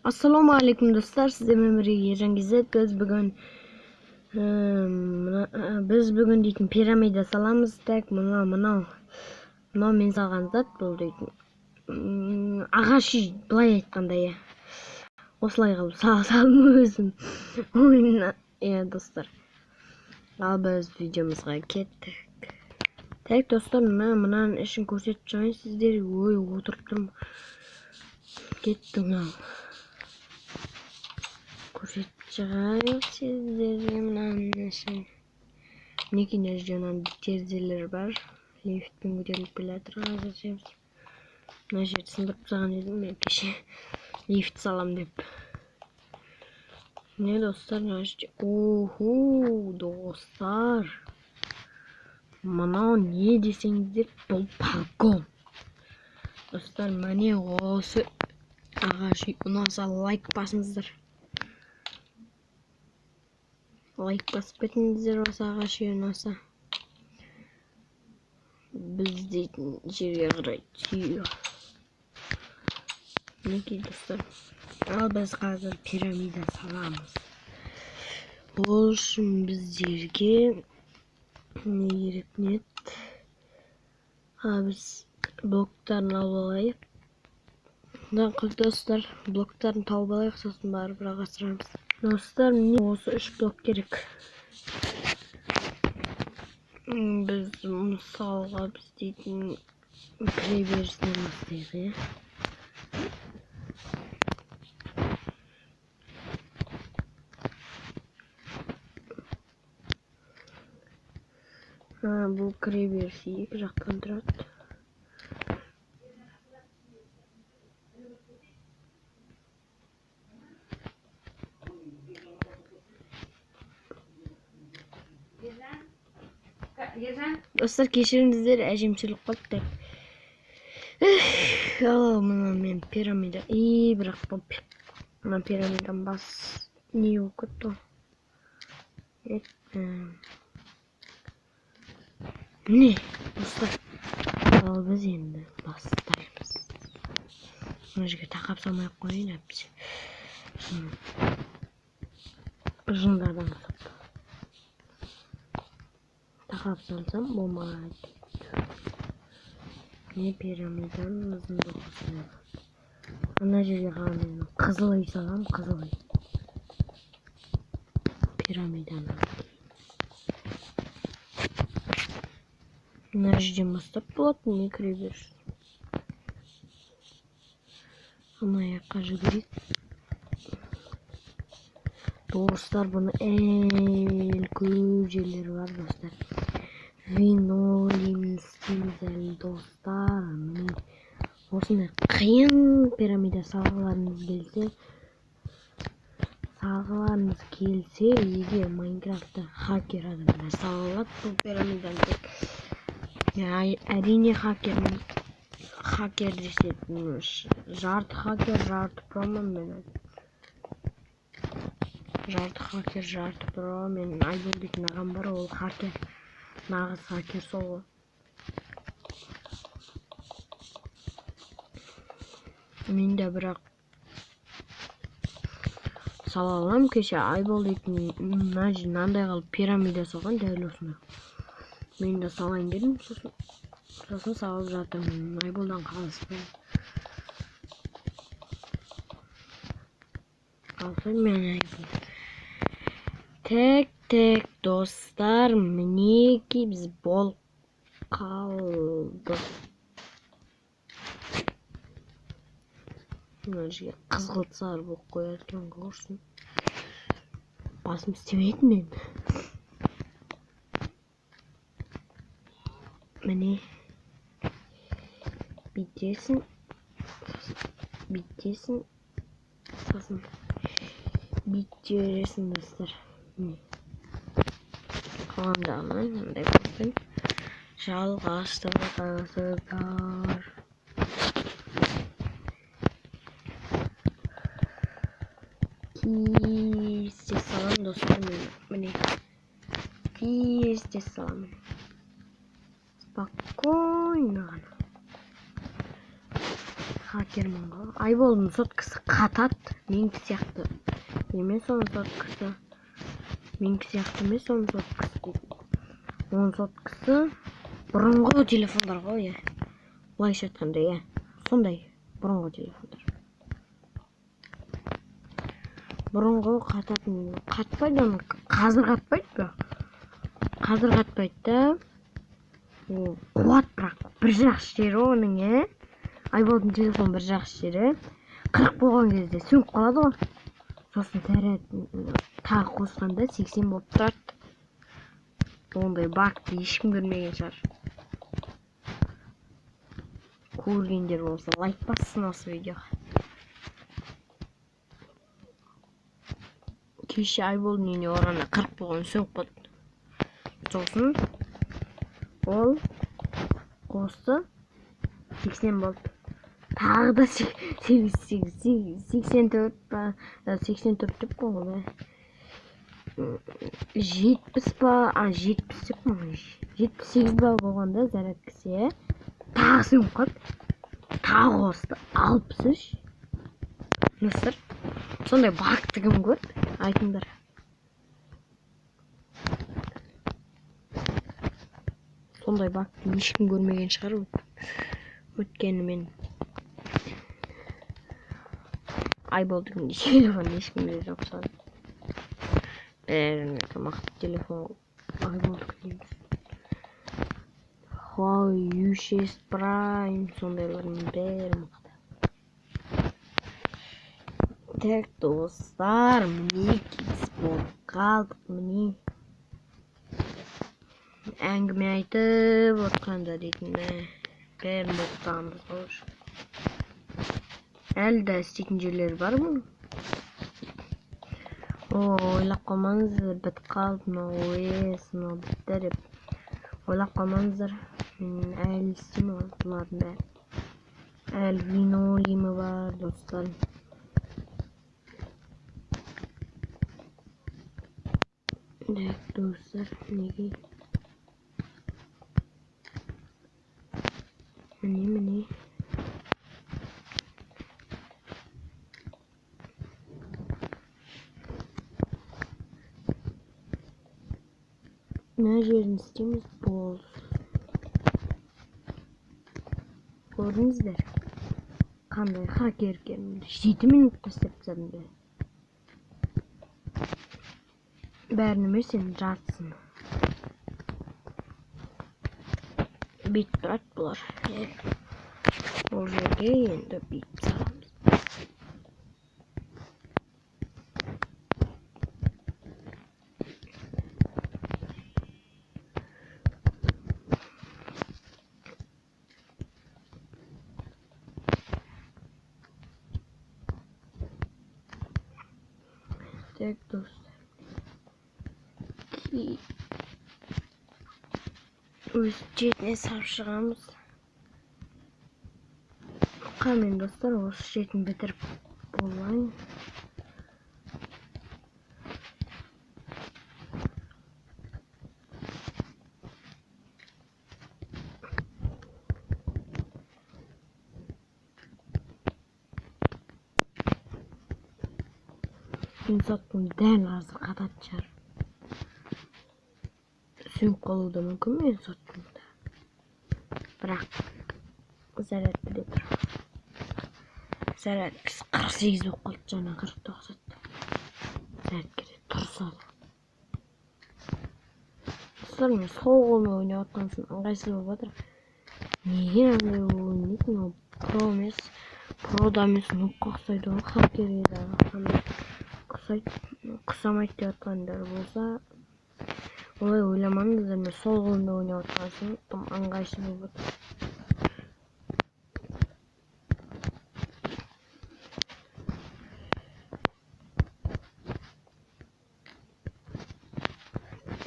Assalomualaikum do'stlar, sizga memoriga yangilik. Biz bugun deykin piramida salamiz. Tak, mana men salgan zat bo'ldi deykin. Ag'ashi былай aytganda ya. Осылай qilib saldim o'zim. Do'stlar. Al biz videomizga ketdik. Tak do'stlar, mana ishni ko'rsatib qo'yayin sizlarga. Voy, o'tirib turdim. Ketdim ha. Ko'rsatib sizlarga mana shu nekinajjonan terzilar bor. Liftdan ko'tarilib keladir hozircha. Mana shu yerda sindirib tashgan edim men kecha. Lift salam deb. Ne do'stlar, oho do'stlar. Mana ne desangizlar, bu balkon. Do'stlar, mana o'zi ag'ashi unasa like basingizlar. Like basıp ketingizler olsa ag'ashi unasa. Bizde жерге қарай түйі. Мінекей достар, ал біз қазір пирамида саламыз. Ол үшін біздерге не керек нет? Біз блоктарын алып алайық. Достар, блоктарын тауып алайық, сосын барып ағастырамыз. Достар, міне осы 3 блок керек. Biz мысалға біз дейтін кіреберісінен бастайық, бұл кіреберісі екі жақтан тұрады. Dostlar, kешіріңіздер, әжемшілік қылып. Ал мына мен пирамида. Бірақ бұл мына пирамидадан бас не оқытты. Міне, достар. Ал біз енді бастаймыз. Мына жерге тақап салмай қойын әпсі. Жындардан асып. Тақап салсам болмайды. Не пирамиданың ұзындығы. Ана жерге ғамен қызыл үй салам, қызыл үй. Пирамиданың. Ана жерден бастап болады, не кіре берсін. Ана аяққа жүгірейік. Достар, бұны көп жерлері бар, достар. Винолин стилзел, достар. Міне осындай қиын пирамида салғыларыңыз келсе, егер Майнкрафтта хакер адамдар салғылады бұл пирамиданы. Әрине хакер десе, жарты хакер, жарты промен мен. Жарты хакер, жарты про, мен Айбол дейтін ағам бар, ол хакер. Нағыз хакер сол. Мен де бірақ сала алам. Кеше Айбол дейтін мынандай қылып пирамида салған дәл осыны. Мен де салайын дедім, сосын салып жатырмын. Айболдан қалыспын. Қалсын мен Айбол. Tek dostlar, мінеки біз бол қалды. Мына жерге қызғылт сары болып қояды екен, көрсін. Басым істемейді мен. Міне бүйтесің, сосын бүйте бересің, достар. Қалғандағынан мындай болсын. Жалғастырып жатасыздар. Тез салам, достар, міне. Тез салам. Спокойно ғана. хакермін ғой. Айболдың соткасы қатат, менікі сияқты емес оның соткасы. Менікі сияқты емес оның соткасы дейді. Оның соткасы бұрынғы телефондар ғой, былайша айтқанда, сондай бұрынғы телефондар. Бұрынғы қатпайды, оны қазір қатпайды ба? Қазір қатпайды да. Қуат бірақ бір жақсы жері оның, айболдың телефон бір жақсы жері 40 болған кезде сөніп қалады ғой. Сосын тағы қосқанда 80 болып тұрады. Ондай багты ешкім көрмеген шығар. Көргендер болса лайк бассын осы видеоға. Кеше айболдың үйіне барғанда 40 болған сөніп қалды. Сосын ол қосты 80 болды. Тағы да 84 па, 84 деп қойды. 70 па, 70 деп қойды. 78 ба болғанда зарядкасы, тағы сөніп қалды. Тағы қосты 63. Мысыр. Сондай багты кім көрді? Айтыңдар. Сондай багты ешкім көрмеген шығар. Өткені мен айболдың телефон ешкімде жоқ шығар. Мықты телефон айболдық дейміз. Huawei U6 Prime сондайлардың бәрі мықты. Так, достар, міне кез болып қалдық, міне. Әңгіме айтып отқанда дейтін бәрін боқтағанбыз ғой. Әлі де істейтін жерлері бар мұның. Ойлап қалмаңыздар, бітіп қалды мынау, мынау бітті деп. Ойлап қалмаңыздар, мен әлі істеймін бұлардың бәрі. Әлі вино ойымы бар, достарым. Так, достар, неге? Міне. Мына жерін істейміз, болды. Көрдіңіздер? Қандай хакер екенін 7 минутта істеп тастадым. Бәрін емес, енді жартысын. Бүйтіп тұрады бұлар. Ол жерге енді бүйтіп саламыз. Так, достар. Өз жетіне сап шығамыз. Қамен достар, осы жетін бітіріп болайын. Мен соттың дәл азыр қатат шығар. Сөніп қалуы да мүмкін мен соттың да. Бірақ зарядкіде тұр. Зарядкісі 48 болып қалды, жаңа 49 атты. Зарядкіде тұрса да. Достар, мен сол қолмен ойнап отқансын ыңғайсыз болып жатыр. Неге андай ойнайды? Мынау про емес. Прода емес, нұққа ұқсайды ғой, хакерге дағы. Құсамайды деп отқандар болса, олай ойламаңыздар, мен сол қолымда ойнап отқансын тым ыңғайсыз болып отыр.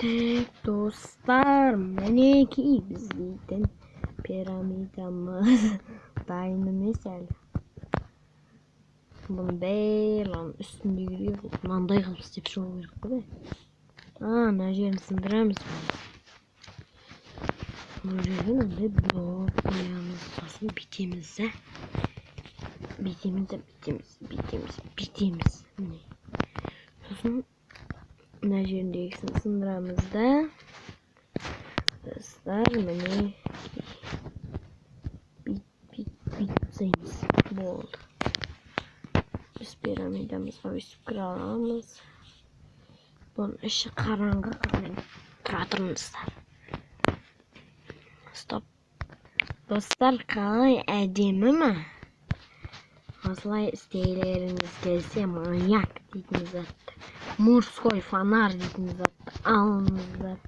Так, достар, мінекей біз дейтін пирамидамыз дайын емес әлі. Бұның бәрін үстіндегілер мынандай қылып істеп шығу керек қой. Мына жерін сындырамыз. Бұл жерге мынандай блок қоямыз, сосын бүйтеміз. Bitemiz. Mine. Soсын мына жеріндегісін сындырамыз да. Достар, міне битсеңіз болды. Біз пирамидамызға өсіп кіре аламыз. Бұның іші қараңғы тұра тұрыңыздар. Стоп. Достар, қалай әдемі ме? Осылай істейлеріңіз келсе, маяк дейтін затты, морской фонарь дейтін затты алыңыздар.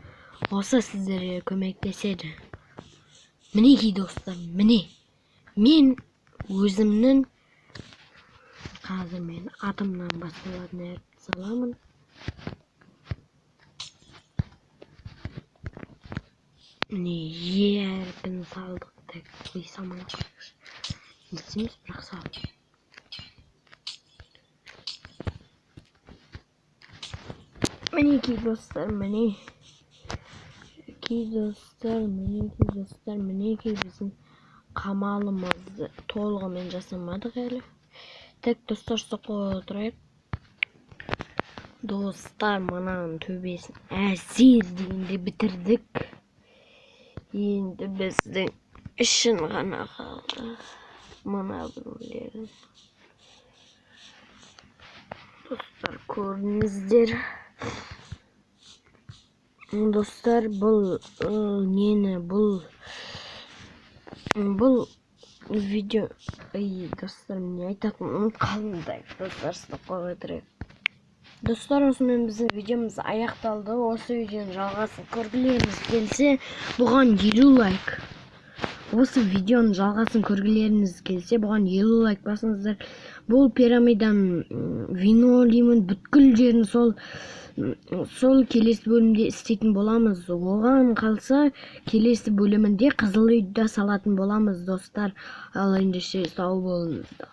Осы сіздерге көмектеседі. Мінекей достар, міне. Мен өзімнің қазір мен атымнан басталатын әріпті саламын. Міне әрпін салдық. Так, қойсам айтыңыз. Білсеміз бірақ салдық. Мінекей достар, мінекей біздің қамалымызды толығымен жасамадық әлі. Так, достар, соққыға отырайық. Достар, мұнаның төбесін әсер дегенде бітірдік. Енді біздің ішін ғана қалды. Мұна біреулерін. Достар, көрдіңіздер. Достар, бұл видео... Достар, мен айтатын қалыңдай. Достар, соққыға отырайық. Достар, осымен біздің видеомыз аяқталды. Осы видеоның жалғасын көргілеріңіз келсе, бұған 50 лайк. Осы видеоның жалғасын көргілеріңіз келсе, бұған 50 лайк басыңыздар. Бұл пирамиданың винолимын бүткіл жерін сол келесі бөлімде істейтін боламыз. Оған қалса, келесі бөлімінде қызыл үйді салатын боламыз, достар. Ал ендеше сау болыңыздар.